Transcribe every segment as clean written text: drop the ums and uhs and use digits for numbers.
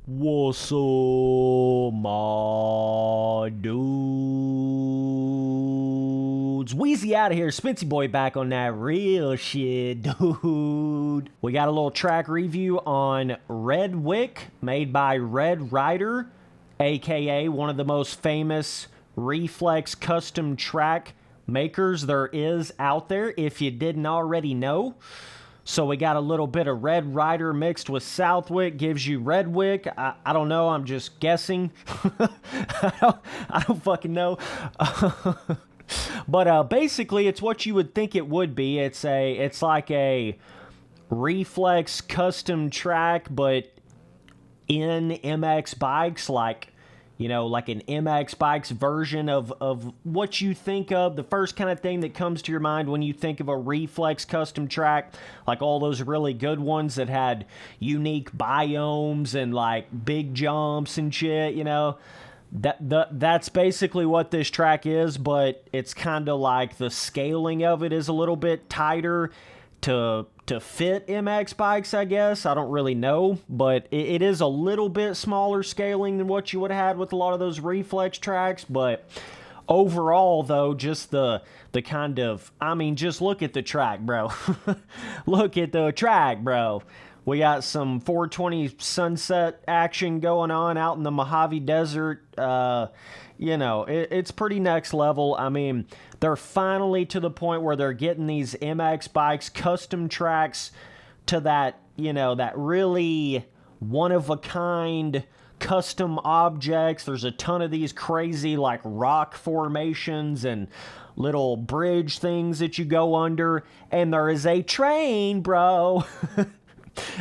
What's up, my dudes? Wheezy out of here. Spency Boy back on that real shit, dude. We got a little track review on Redwick, made by Redrider, aka one of the most famous Reflex custom track makers there is out there, if you didn't already know. So we got a little bit of Redrider mixed with Southwick, gives you Redwick. I don't know, I'm just guessing. I don't fucking know. But basically, it's what you would think it would be. It's like a Reflex custom track, but in MX Bikes, like, you know, like an MX Bikes version of what you think of, the first kind of thing that comes to your mind when you think of a Reflex custom track, like all those really good ones that had unique biomes and like big jumps and shit, you know. That's basically what this track is, but it's kind of like the scaling of it is a little bit tighter to fit MX Bikes, I guess. I don't really know, but it is a little bit smaller scaling than what you would have had with a lot of those Reflex tracks. But overall, though, just the kind of, I mean, just look at the track, bro. Look at the track, bro. We got some 420 sunset action going on out in the Mojave Desert. You know, it's pretty next level. I mean, they're finally to the point where they're getting these MX Bikes custom tracks to that, you know, that really one-of-a-kind custom objects. There's a ton of these crazy, like, rock formations and little bridge things that you go under. And there is a train, bro.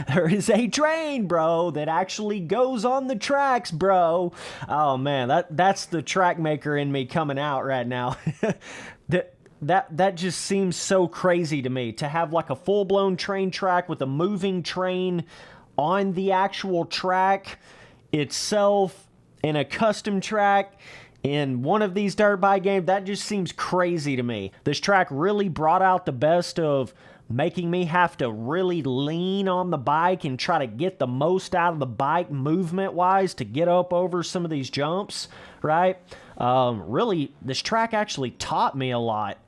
There is a train, bro, that actually goes on the tracks, bro. Oh, man, that's the track maker in me coming out right now. That just seems so crazy to me, to have like a full-blown train track with a moving train on the actual track itself in a custom track in one of these dirt bike games. That just seems crazy to me. This track really brought out the best of making me have to really lean on the bike and try to get the most out of the bike movement-wise to get up over some of these jumps, right? Really, this track actually taught me a lot.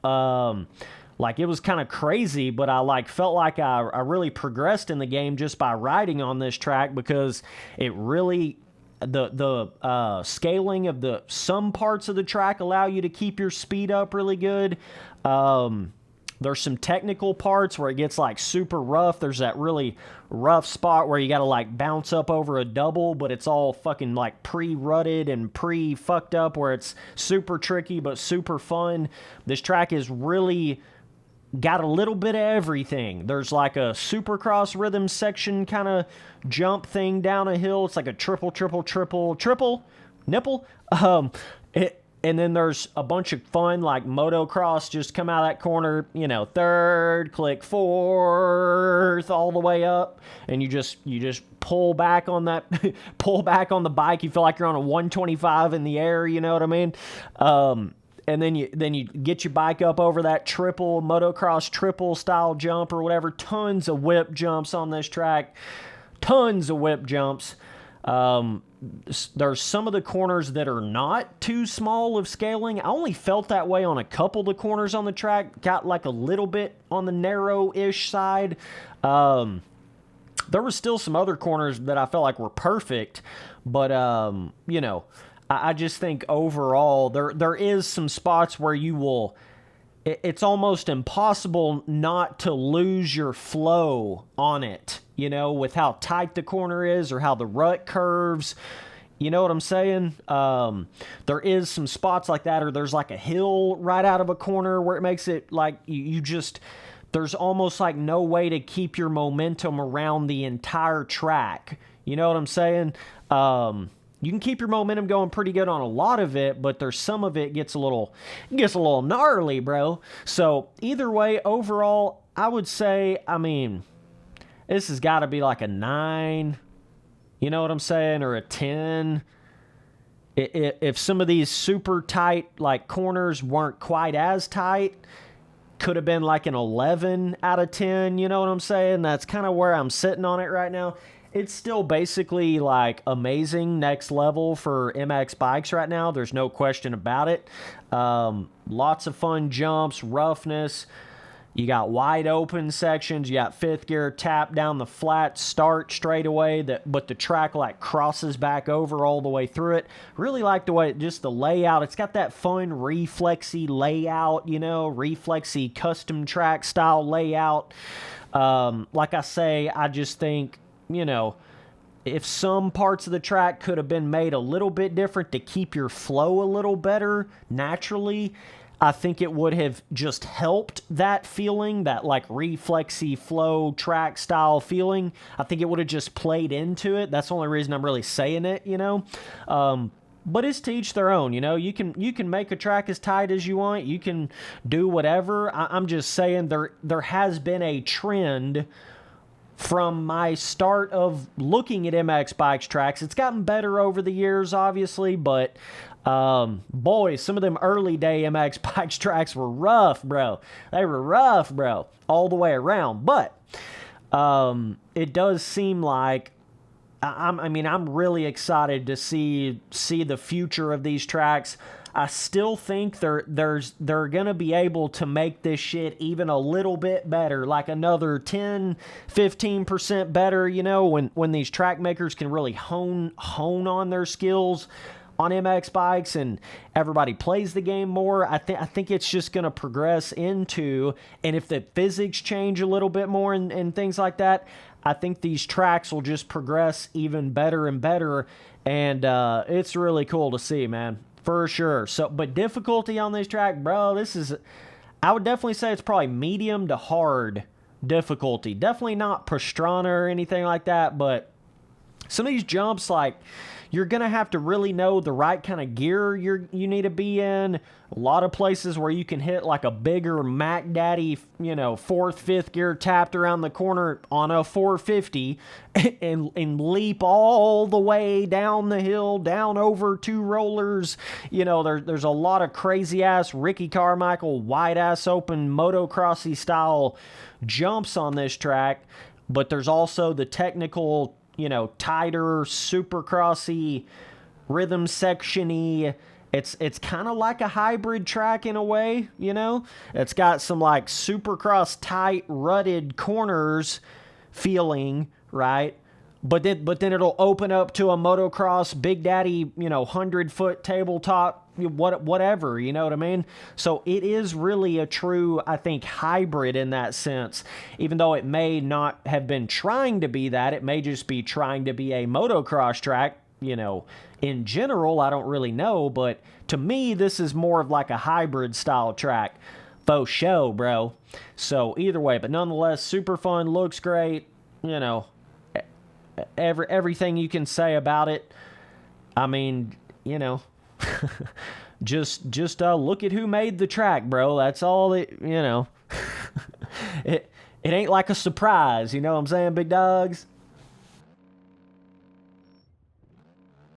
Like, it was kind of crazy, but I like felt like I really progressed in the game just by riding on this track, because it really, the scaling of some parts of the track allow you to keep your speed up really good. There's some technical parts where it gets like super rough. There's that really rough spot where you got to like bounce up over a double, but it's all fucking like pre-rutted and pre-fucked up, where it's super tricky but super fun. This track is really got a little bit of everything. There's like a supercross rhythm section kind of jump thing down a hill. It's like a triple nipple. And then there's a bunch of fun, like motocross, just come out of that corner, you know, third, click fourth, all the way up, and you just pull back on that, pull back on the bike. You feel like you're on a 125 in the air, you know what I mean? And then you get your bike up over that motocross triple style jump or whatever. Tons of whip jumps on this track. Tons of whip jumps. There's some of the corners that are not too small of scaling. I only felt that way on a couple of the corners on the track. Got like a little bit on the narrow-ish side. There was still some other corners that I felt like were perfect, but you know, I just think overall there is some spots where you will, it's almost impossible not to lose your flow on it, you know, with how tight the corner is or how the rut curves. You know what I'm saying? There is some spots like that, or there's like a hill right out of a corner where it makes it like you just, there's almost like no way to keep your momentum around the entire track. You know what I'm saying? You can keep your momentum going pretty good on a lot of it, but there's some of it gets a little gnarly, bro. So either way, overall, I would say, I mean, this has got to be like a 9, you know what I'm saying, or a 10. If some of these super tight like corners weren't quite as tight, could have been like an 11 out of 10, you know what I'm saying? That's kind of where I'm sitting on it right now. it's still basically like amazing, next level for MX bikes right now. There's no question about it. Lots of fun jumps, roughness. You got wide open sections. You got fifth gear tap down the flat, start straight away, but the track like crosses back over all the way through it. Really like the way, just the layout. It's got that fun reflexy layout, you know, reflexy custom track style layout. Like I say, I just think, you know, if some parts of the track could have been made a little bit different to keep your flow a little better naturally, I think it would have just helped that feeling, that like reflexy flow track style feeling. I think it would have just played into it. That's the only reason I'm really saying it, you know. But it's to each their own, you know. You can make a track as tight as you want. You can do whatever. I'm just saying there has been a trend from my start of looking at MX Bikes tracks. It's gotten better over the years, obviously, but boy, some of them early day MX Bikes tracks were rough, bro. They were rough, bro, all the way around. But it does seem like I'm really excited to see the future of these tracks. I still think they're going to be able to make this shit even a little bit better, like another 10, 15% better, you know, when these track makers can really hone on their skills on MX bikes and everybody plays the game more. I think it's just going to progress into, and if the physics change a little bit more and things like that, I think these tracks will just progress even better and better, and it's really cool to see, man. For sure. So, but difficulty on this track, bro, I would definitely say it's probably medium to hard difficulty. Definitely not Pastrana or anything like that, but some of these jumps, like, you're going to have to really know the right kind of gear you need to be in. A lot of places where you can hit like a bigger Mac Daddy, you know, fourth, fifth gear tapped around the corner on a 450 and leap all the way down the hill, down over two rollers. You know, there's a lot of crazy ass Ricky Carmichael wide ass open motocrossy style jumps on this track, but there's also the technical, you know, tighter, supercrossy, rhythm section-y. It's kind of like a hybrid track in a way, you know? It's got some like supercross tight, rutted corners feeling, right? But then it'll open up to a motocross Big Daddy, you know, 100-foot tabletop, whatever, you know what I mean? So it is really a true, I think, hybrid in that sense. Even though it may not have been trying to be that, it may just be trying to be a motocross track, you know. In general, I don't really know, but to me, this is more of like a hybrid style track. Faux show, bro. So either way, but nonetheless, super fun, looks great, you know. Everything you can say about it. I mean, you know, just look at who made the track, bro. That's all it, you know. It ain't like a surprise, you know what I'm saying, big dogs?